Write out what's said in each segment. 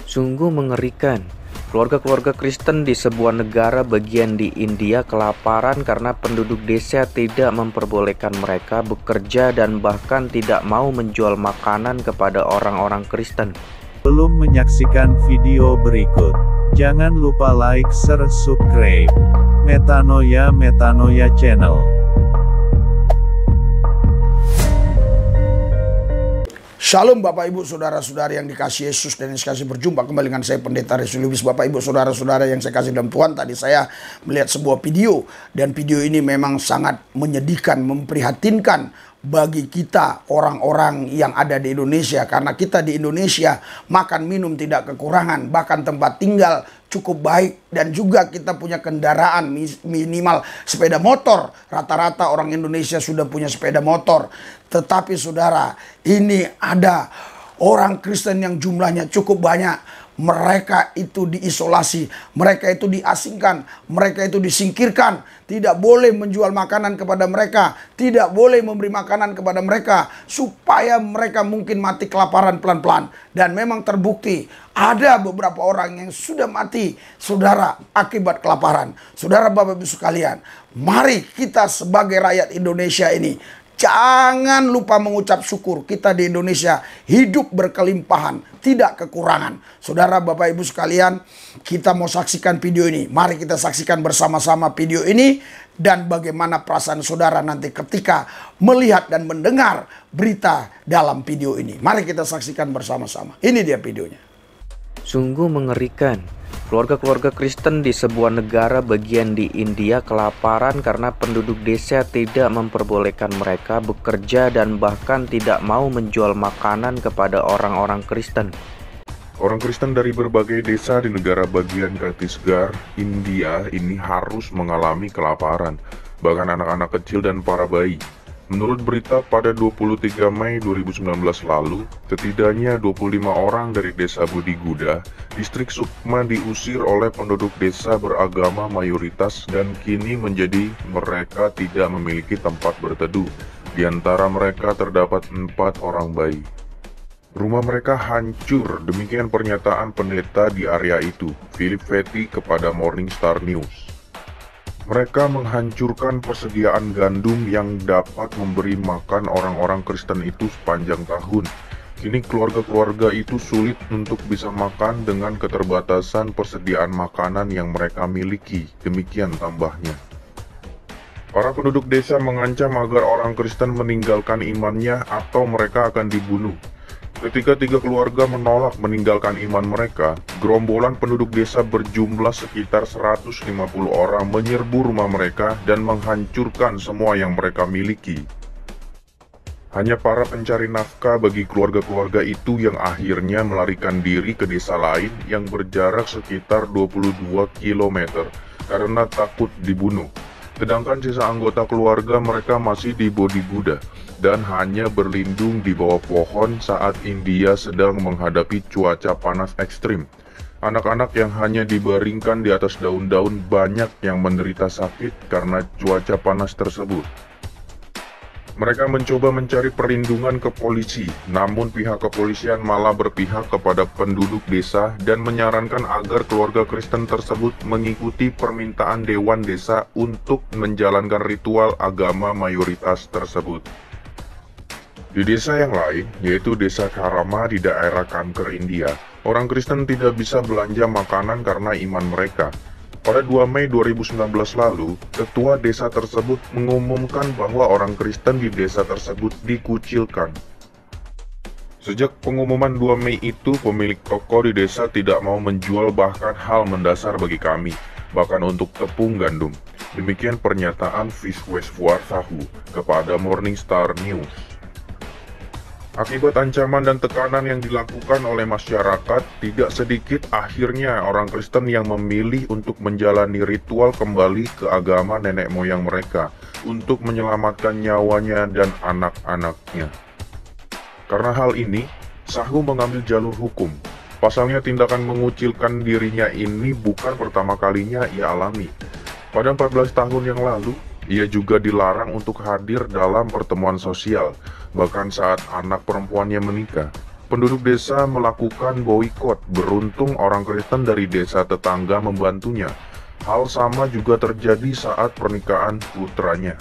Sungguh mengerikan. Keluarga-keluarga Kristen di sebuah negara bagian di India kelaparan karena penduduk desa tidak memperbolehkan mereka bekerja dan bahkan tidak mau menjual makanan kepada orang-orang Kristen. Belum menyaksikan video berikut? Jangan lupa like, share, subscribe. Metanoia Channel. Shalom Bapak Ibu Saudara-saudari yang dikasihi Yesus dan yang kasih berjumpa kembali dengan saya Pendeta Resu Lubis. Bapak Ibu Saudara-saudara yang saya kasih dalam Tuhan, tadi saya melihat sebuah video dan video ini memang sangat menyedihkan, memprihatinkan bagi kita orang-orang yang ada di Indonesia, karena kita di Indonesia makan minum tidak kekurangan, bahkan tempat tinggal cukup baik, dan juga kita punya kendaraan minimal sepeda motor. Rata-rata orang Indonesia sudah punya sepeda motor. Tetapi saudara, ini ada orang Kristen yang jumlahnya cukup banyak. Mereka itu diisolasi, mereka itu diasingkan, mereka itu disingkirkan. Tidak boleh menjual makanan kepada mereka, tidak boleh memberi makanan kepada mereka, supaya mereka mungkin mati kelaparan pelan-pelan. Dan memang terbukti ada beberapa orang yang sudah mati, saudara, akibat kelaparan. Saudara, Bapak Ibu sekalian, mari kita sebagai rakyat Indonesia ini jangan lupa mengucap syukur. Kita di Indonesia hidup berkelimpahan, tidak kekurangan. Saudara, Bapak Ibu sekalian, kita mau saksikan video ini. Mari kita saksikan bersama-sama video ini dan bagaimana perasaan saudara nanti ketika melihat dan mendengar berita dalam video ini. Mari kita saksikan bersama-sama. Ini dia videonya. Sungguh mengerikan. Keluarga-keluarga Kristen di sebuah negara bagian di India kelaparan karena penduduk desa tidak memperbolehkan mereka bekerja dan bahkan tidak mau menjual makanan kepada orang-orang Kristen. Orang Kristen dari berbagai desa di negara bagian Chhattisgarh, India ini harus mengalami kelaparan, bahkan anak-anak kecil dan para bayi. Menurut berita pada 23 Mei 2019 lalu, setidaknya 25 orang dari desa Budiguda, distrik Sukma diusir oleh penduduk desa beragama mayoritas dan kini menjadi mereka tidak memiliki tempat berteduh. Di antara mereka terdapat 4 orang bayi. Rumah mereka hancur, demikian pernyataan pendeta di area itu, Philip Fetty, kepada Morning Star News. Mereka menghancurkan persediaan gandum yang dapat memberi makan orang-orang Kristen itu sepanjang tahun. Kini keluarga-keluarga itu sulit untuk bisa makan dengan keterbatasan persediaan makanan yang mereka miliki, demikian tambahnya. Para penduduk desa mengancam agar orang Kristen meninggalkan imannya atau mereka akan dibunuh. Ketika 3 keluarga menolak meninggalkan iman mereka, gerombolan penduduk desa berjumlah sekitar 150 orang menyerbu rumah mereka dan menghancurkan semua yang mereka miliki. Hanya para pencari nafkah bagi keluarga-keluarga itu yang akhirnya melarikan diri ke desa lain yang berjarak sekitar 22 km karena takut dibunuh. Sedangkan sisa anggota keluarga mereka masih di Budiguda dan hanya berlindung di bawah pohon saat India sedang menghadapi cuaca panas ekstrim. Anak-anak yang hanya dibaringkan di atas daun-daun banyak yang menderita sakit karena cuaca panas tersebut. Mereka mencoba mencari perlindungan ke polisi, namun pihak kepolisian malah berpihak kepada penduduk desa dan menyarankan agar keluarga Kristen tersebut mengikuti permintaan Dewan Desa untuk menjalankan ritual agama mayoritas tersebut. Di desa yang lain, yaitu desa Karama di daerah Kanker, India, orang Kristen tidak bisa belanja makanan karena iman mereka. Pada 2 Mei 2019 lalu, ketua desa tersebut mengumumkan bahwa orang Kristen di desa tersebut dikucilkan. Sejak pengumuman 2 Mei itu, pemilik toko di desa tidak mau menjual bahkan hal mendasar bagi kami, bahkan untuk tepung gandum. Demikian pernyataan Visweswar Sahu kepada Morning Star News. Akibat ancaman dan tekanan yang dilakukan oleh masyarakat, tidak sedikit akhirnya orang Kristen yang memilih untuk menjalani ritual kembali ke agama nenek moyang mereka untuk menyelamatkan nyawanya dan anak-anaknya. Karena hal ini, Sahu mengambil jalur hukum. Pasalnya tindakan mengucilkan dirinya ini bukan pertama kalinya ia alami. Pada 14 tahun yang lalu, ia juga dilarang untuk hadir dalam pertemuan sosial, bahkan saat anak perempuannya menikah. Penduduk desa melakukan boikot. Beruntung orang Kristen dari desa tetangga membantunya. Hal sama juga terjadi saat pernikahan putranya.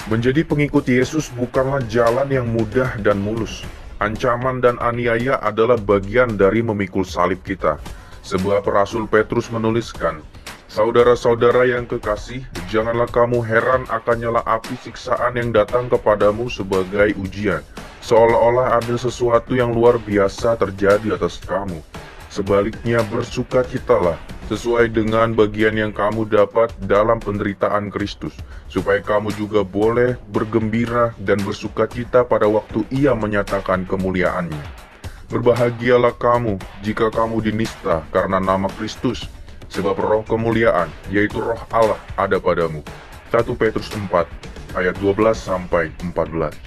Menjadi pengikut Yesus bukanlah jalan yang mudah dan mulus. Ancaman dan aniaya adalah bagian dari memikul salib kita. Sebab Rasul Petrus menuliskan, "Saudara-saudara yang kekasih, janganlah kamu heran akan nyala api siksaan yang datang kepadamu sebagai ujian, seolah-olah ada sesuatu yang luar biasa terjadi atas kamu. Sebaliknya bersukacitalah, sesuai dengan bagian yang kamu dapat dalam penderitaan Kristus, supaya kamu juga boleh bergembira dan bersukacita pada waktu Ia menyatakan kemuliaannya. Berbahagialah kamu jika kamu dinista karena nama Kristus, sebab roh kemuliaan, yaitu roh Allah, ada padamu." 1 Petrus 4 ayat 12-14.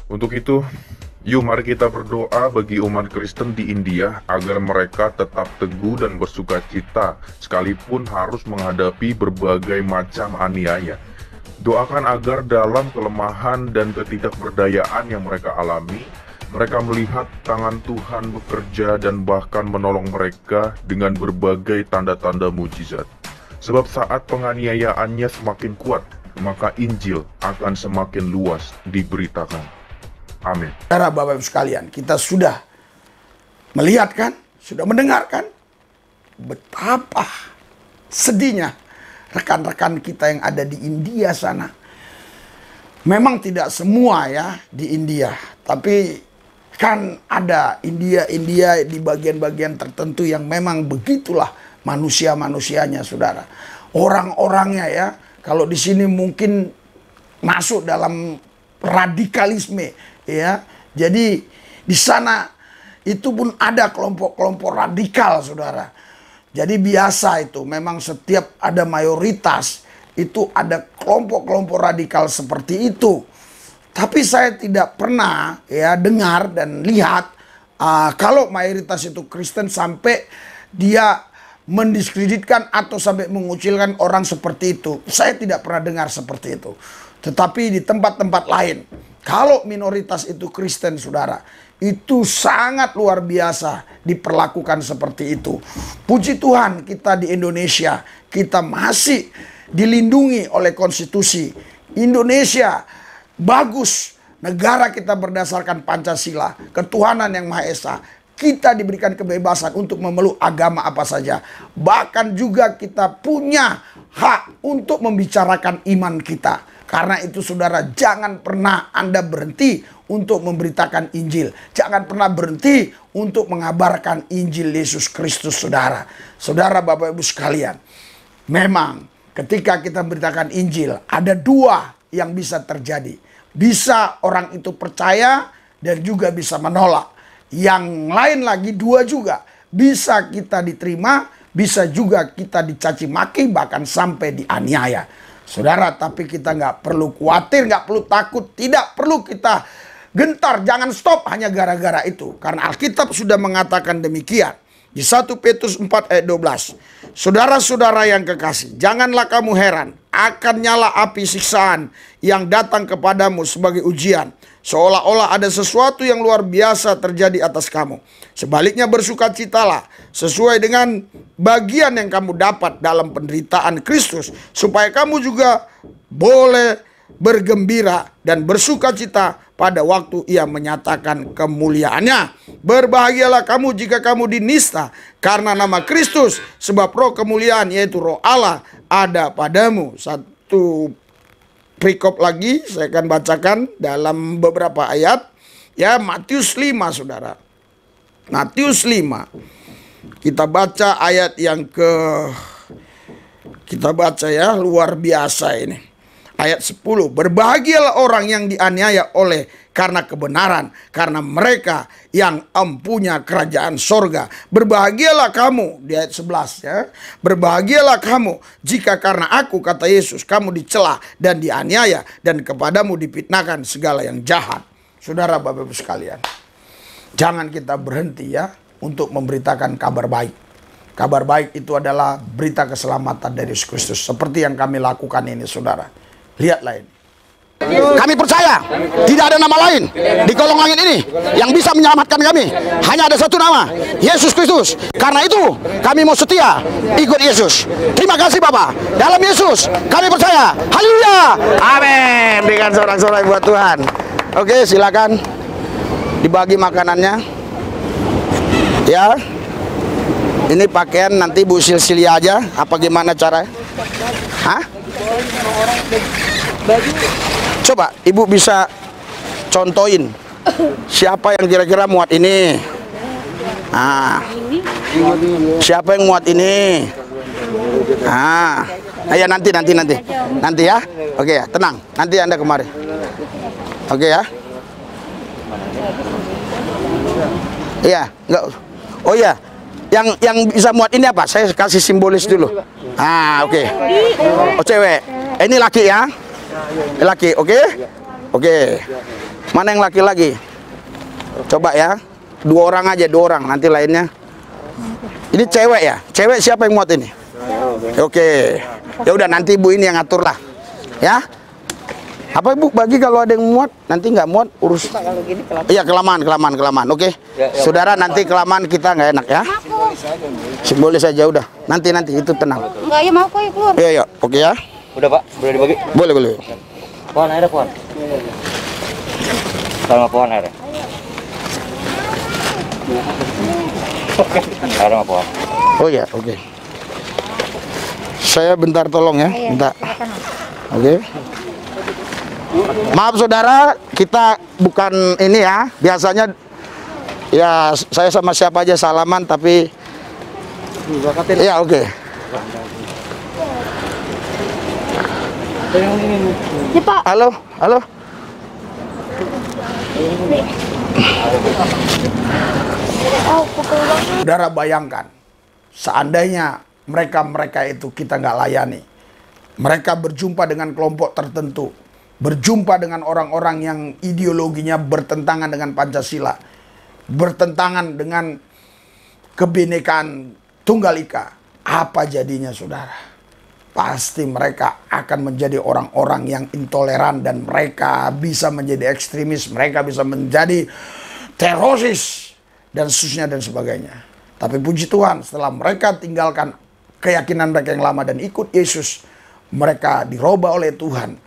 Untuk itu, yuk mari kita berdoa bagi umat Kristen di India agar mereka tetap teguh dan bersukacita sekalipun harus menghadapi berbagai macam aniaya. Doakan agar dalam kelemahan dan ketidakberdayaan yang mereka alami, mereka melihat tangan Tuhan bekerja dan bahkan menolong mereka dengan berbagai tanda-tanda mujizat. Sebab saat penganiayaannya semakin kuat, maka Injil akan semakin luas diberitakan. Amin. Saudara, Bapak Ibu sekalian, kita sudah melihat kan, sudah mendengarkan betapa sedihnya rekan-rekan kita yang ada di India sana. Memang tidak semua ya di India, tapi kan ada India di bagian-bagian tertentu yang memang begitulah manusia-manusianya, saudara. Orang-orangnya ya, kalau di sini mungkin masuk dalam radikalisme ya. Jadi di sana itu pun ada kelompok-kelompok radikal, saudara. Jadi biasa itu, memang setiap ada mayoritas itu ada kelompok-kelompok radikal seperti itu. Tapi saya tidak pernah ya dengar dan lihat kalau mayoritas itu Kristen sampai dia mendiskreditkan atau sampai mengucilkan orang seperti itu. Saya tidak pernah dengar seperti itu. Tetapi di tempat-tempat lain, kalau minoritas itu Kristen, saudara, itu sangat luar biasa diperlakukan seperti itu. Puji Tuhan, kita di Indonesia, kita masih dilindungi oleh konstitusi Indonesia. Bagus, negara kita berdasarkan Pancasila, ketuhanan yang Maha Esa. Kita diberikan kebebasan untuk memeluk agama apa saja. Bahkan juga kita punya hak untuk membicarakan iman kita. Karena itu, saudara, jangan pernah Anda berhenti untuk memberitakan Injil. Jangan pernah berhenti untuk mengabarkan Injil Yesus Kristus, saudara. Saudara, Bapak Ibu sekalian, memang ketika kita memberitakan Injil, ada dua yang bisa terjadi. Bisa orang itu percaya dan juga bisa menolak. Yang lain lagi dua juga. Bisa kita diterima, bisa juga kita dicaci maki, bahkan sampai dianiaya. Saudara, tapi kita nggak perlu khawatir, nggak perlu takut, tidak perlu kita gentar, jangan stop hanya gara-gara itu. Karena Alkitab sudah mengatakan demikian. Di 1 Petrus 4 ayat 12. Saudara-saudara yang kekasih, janganlah kamu heran akan nyala api siksaan yang datang kepadamu sebagai ujian, seolah-olah ada sesuatu yang luar biasa terjadi atas kamu. Sebaliknya bersukacitalah sesuai dengan bagian yang kamu dapat dalam penderitaan Kristus, supaya kamu juga boleh bergembira dan bersukacita pada waktu Ia menyatakan kemuliaannya. Berbahagialah kamu jika kamu dinista karena nama Kristus, sebab roh kemuliaan, yaitu roh Allah, ada padamu. Satu perikop lagi saya akan bacakan dalam beberapa ayat ya. Matius 5, saudara. Matius 5. Kita baca ayat yang kita baca ya, luar biasa ini. Ayat 10, berbahagialah orang yang dianiaya oleh karena kebenaran, karena mereka yang empunya kerajaan sorga. Berbahagialah kamu, di ayat 11 ya. Berbahagialah kamu jika karena aku, kata Yesus, kamu dicela dan dianiaya dan kepadamu difitnahkan segala yang jahat. Saudara, Bapak Ibu sekalian, jangan kita berhenti ya untuk memberitakan kabar baik. Kabar baik itu adalah berita keselamatan dari Yesus Kristus. Seperti yang kami lakukan ini, saudara. Lihatlah ini. Kami percaya tidak ada nama lain di kolong langit ini yang bisa menyelamatkan kami. Hanya ada satu nama, Yesus Kristus. Karena itu kami mau setia ikut Yesus. Terima kasih Bapak. Dalam Yesus kami percaya. Haleluya. Amin. Berikan sorak-sorai buat Tuhan. Oke, silakan dibagi makanannya. Ya. Ini pakaian nanti Bu Silsilia aja. Apa gimana cara? Hah? Coba Ibu bisa contohin siapa yang kira-kira muat ini. Nah, siapa yang muat ini? Nah, ya nanti ya. Oke ya, tenang. Nanti Anda kemari. Oke ya. Iya, enggak. Oh ya. Yang bisa muat ini apa? Saya kasih simbolis dulu. Ah, oke. Oh, cewek. Ini laki ya? Laki, oke? Oke. Mana yang laki-laki? Coba ya. 2 orang aja, 2 orang. Nanti lainnya. Ini cewek ya? Cewek siapa yang muat ini? Oke. Ya udah nanti Ibu ini yang ngatur lah. Ya? Apa Ibu bagi kalau ada yang muat, nanti nggak muat urus. Iya, kelamaan. Oke. Saudara, nanti kelamaan kita nggak enak ya. Simbolis saja udah. Nanti itu tenang. Enggak, ya mau kok keluar. Iya, oke ya. Udah Pak, boleh dibagi? Boleh. Pohon air, pohon. Sama pohon air. Air sama pohon. Oh ya, oke. Saya bentar tolong ya, bentar. Oke. Maaf saudara, kita bukan ini ya. Biasanya ya saya sama siapa aja salaman, tapi ya oke. Ya Pak. Halo. Saudara bayangkan, seandainya mereka itu kita nggak layani, mereka berjumpa dengan kelompok tertentu, berjumpa dengan orang-orang yang ideologinya bertentangan dengan Pancasila, bertentangan dengan kebinekaan Tunggal Ika, apa jadinya saudara? Pasti mereka akan menjadi orang-orang yang intoleran dan mereka bisa menjadi ekstremis, mereka bisa menjadi teroris dan seterusnya dan sebagainya. Tapi puji Tuhan, setelah mereka tinggalkan keyakinan mereka yang lama dan ikut Yesus, mereka dirubah oleh Tuhan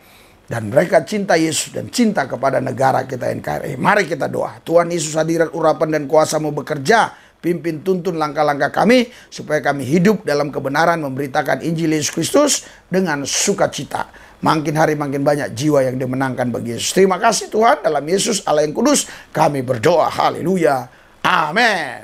dan mereka cinta Yesus dan cinta kepada negara kita NKRI. Mari kita doa. Tuhan Yesus, hadirat urapan dan kuasa-Mu bekerja. Pimpin tuntun langkah-langkah kami supaya kami hidup dalam kebenaran memberitakan Injil Yesus Kristus dengan sukacita. Makin hari makin banyak jiwa yang dimenangkan bagi Yesus. Terima kasih Tuhan, dalam Yesus Allah yang kudus kami berdoa. Haleluya. Amin.